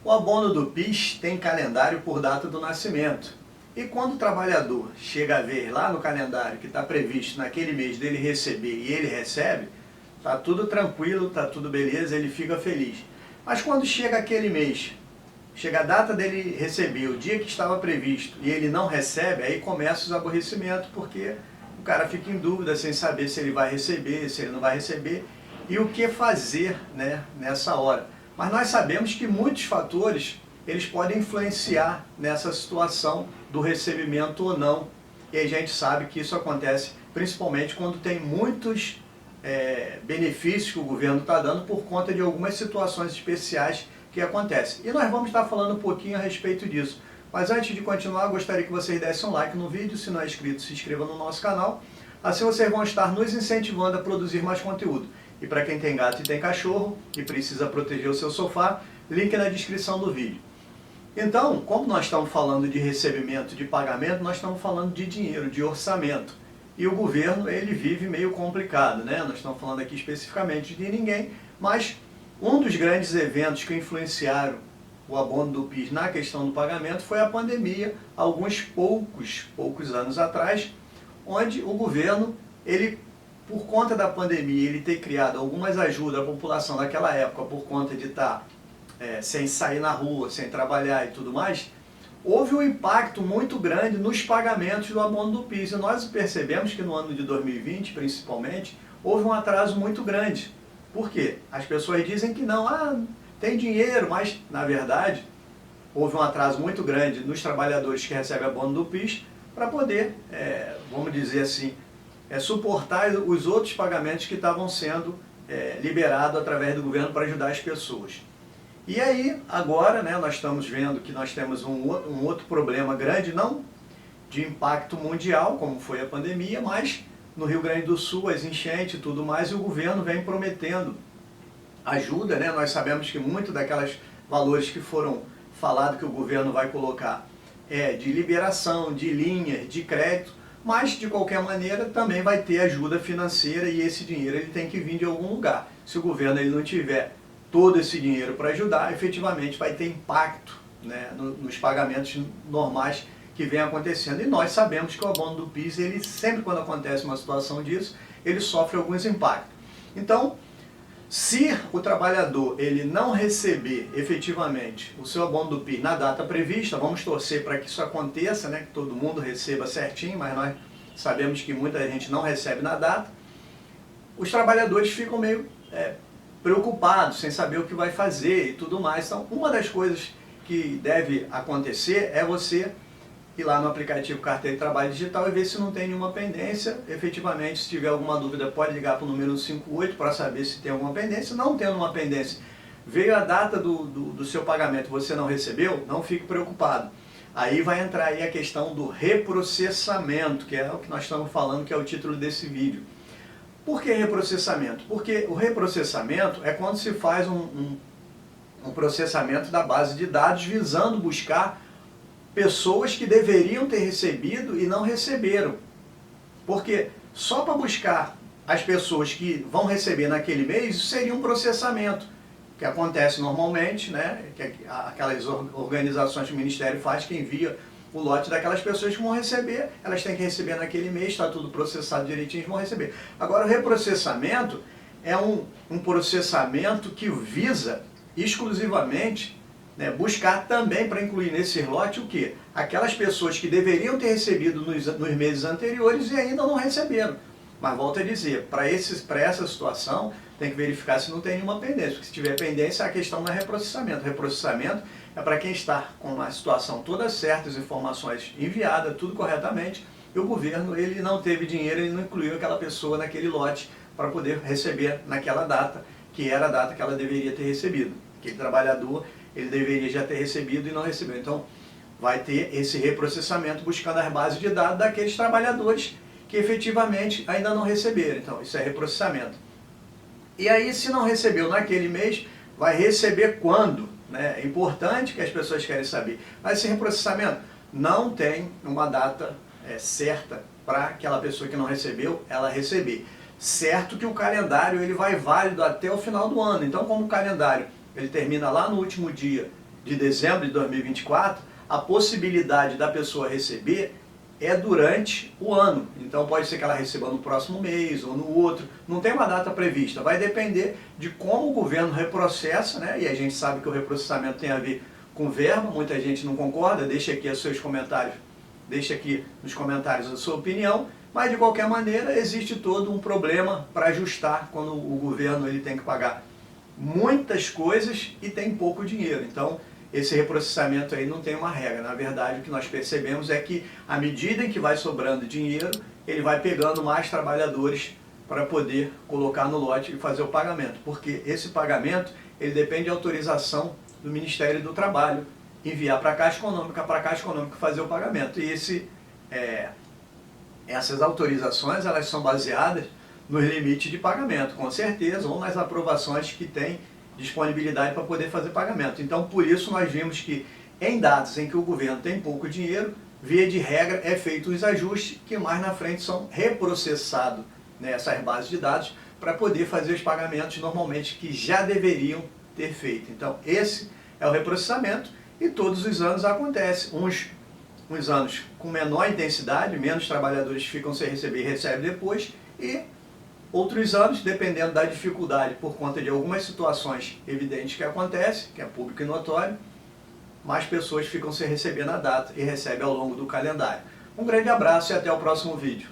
O abono do PIS tem calendário por data do nascimento. E quando o trabalhador chega a ver lá no calendário que está previsto naquele mês dele receber e ele recebe, está tudo tranquilo, está tudo beleza, ele fica feliz. Mas quando chega aquele mês, chega a data dele receber, o dia que estava previsto, e ele não recebe, aí começa os aborrecimentos, porque o cara fica em dúvida, sem saber se ele vai receber, se ele não vai receber, e o que fazer, né, nessa hora. Mas nós sabemos que muitos fatores, eles podem influenciar nessa situação do recebimento ou não. E a gente sabe que isso acontece principalmente quando tem muitos benefícios que o governo está dando por conta de algumas situações especiais que acontecem. E nós vamos estar falando um pouquinho a respeito disso. Mas antes de continuar, gostaria que vocês dessem um like no vídeo. Se não é inscrito, se inscreva no nosso canal. Assim vocês vão estar nos incentivando a produzir mais conteúdo. E para quem tem gato e tem cachorro e precisa proteger o seu sofá, link na descrição do vídeo. Então, como nós estamos falando de recebimento, de pagamento, nós estamos falando de dinheiro, de orçamento. E o governo, ele vive meio complicado, né? Nós estamos falando aqui especificamente de ninguém, mas um dos grandes eventos que influenciaram o abono do PIS na questão do pagamento foi a pandemia, alguns poucos anos atrás, onde o governo, ele, por conta da pandemia, ele ter criado algumas ajudas à população daquela época, por conta de estar sem sair na rua, sem trabalhar e tudo mais, houve um impacto muito grande nos pagamentos do abono do PIS. E nós percebemos que no ano de 2020, principalmente, houve um atraso muito grande. Por quê? As pessoas dizem que não, tem dinheiro, mas, na verdade, houve um atraso muito grande nos trabalhadores que recebem abono do PIS para poder, vamos dizer assim, suportar os outros pagamentos que estavam sendo liberados através do governo para ajudar as pessoas. E aí, agora, né, nós estamos vendo que nós temos um outro problema grande, não de impacto mundial, como foi a pandemia, mas no Rio Grande do Sul, as enchentes e tudo mais, e o governo vem prometendo ajuda, né? Nós sabemos que muito daquelas valores que foram falados que o governo vai colocar de liberação, de linhas, de crédito, mas de qualquer maneira também vai ter ajuda financeira e esse dinheiro ele tem que vir de algum lugar. Se o governo ele não tiver todo esse dinheiro para ajudar, efetivamente vai ter impacto, né, nos pagamentos normais que vem acontecendo. E nós sabemos que o abono do PIS, ele sempre quando acontece uma situação disso, ele sofre alguns impactos. Então, se o trabalhador ele não receber efetivamente o seu abono do PIS na data prevista, vamos torcer para que isso aconteça, né, que todo mundo receba certinho, mas nós sabemos que muita gente não recebe na data, os trabalhadores ficam meio preocupados, sem saber o que vai fazer e tudo mais. Então, uma das coisas que deve acontecer é você ir lá no aplicativo Carteira de Trabalho Digital e ver se não tem nenhuma pendência. Efetivamente, se tiver alguma dúvida, pode ligar para o número 158 para saber se tem alguma pendência. Não tendo uma pendência, veio a data do seu pagamento, você não recebeu, não fique preocupado. Aí vai entrar aí a questão do reprocessamento, que é o que nós estamos falando, que é o título desse vídeo. Por que reprocessamento? Porque o reprocessamento é quando se faz um processamento da base de dados visando buscar pessoas que deveriam ter recebido e não receberam. Porque só para buscar as pessoas que vão receber naquele mês, isso seria um processamento, que acontece normalmente, né? Que aquelas organizações que o Ministério faz, que envia o lote daquelas pessoas que vão receber, elas têm que receber naquele mês, está tudo processado direitinho, vão receber. Agora, o reprocessamento é um processamento que visa exclusivamente, né, buscar também para incluir nesse lote o quê? Aquelas pessoas que deveriam ter recebido nos meses anteriores e ainda não receberam. Mas volto a dizer, para essa situação, tem que verificar se não tem nenhuma pendência. Porque se tiver pendência, a questão não é reprocessamento. Reprocessamento é para quem está com a situação toda certa, as informações enviadas, tudo corretamente, e o governo ele não teve dinheiro, ele não incluiu aquela pessoa naquele lote para poder receber naquela data, que era a data que ela deveria ter recebido. Aquele trabalhador, ele deveria já ter recebido e não recebeu. Então, vai ter esse reprocessamento buscando as bases de dados daqueles trabalhadores que efetivamente ainda não receberam. Então, isso é reprocessamento. E aí, se não recebeu naquele mês, vai receber quando? Né? É importante que as pessoas querem saber. Mas esse reprocessamento não tem uma data certa para aquela pessoa que não recebeu, ela receber. Certo que o calendário ele vai válido até o final do ano. Então, como o calendário ele termina lá no último dia de dezembro de 2024, a possibilidade da pessoa receber é durante o ano. Então pode ser que ela receba no próximo mês ou no outro, não tem uma data prevista, vai depender de como o governo reprocessa, né? E a gente sabe que o reprocessamento tem a ver com verba, muita gente não concorda, deixa aqui os seus comentários, deixa aqui nos comentários a sua opinião, mas de qualquer maneira existe todo um problema para ajustar quando o governo ele tem que pagar muitas coisas e tem pouco dinheiro. Então esse reprocessamento aí não tem uma regra. Na verdade, o que nós percebemos é que, à medida em que vai sobrando dinheiro, ele vai pegando mais trabalhadores para poder colocar no lote e fazer o pagamento. Porque esse pagamento, ele depende de autorização do Ministério do Trabalho, enviar para a Caixa Econômica fazer o pagamento. E essas autorizações, elas são baseadas nos limites de pagamento, com certeza, ou nas aprovações que tem disponibilidade para poder fazer pagamento. Então, por isso, nós vimos que em datas em que o governo tem pouco dinheiro, via de regra, é feito os ajustes que mais na frente são reprocessados nessas bases de dados para poder fazer os pagamentos normalmente que já deveriam ter feito. Então, esse é o reprocessamento e todos os anos acontece. Uns anos com menor intensidade, menos trabalhadores ficam sem receber e recebem depois, e outros anos, dependendo da dificuldade por conta de algumas situações evidentes que acontecem, que é público e notório, mais pessoas ficam sem receber na data e recebem ao longo do calendário. Um grande abraço e até o próximo vídeo.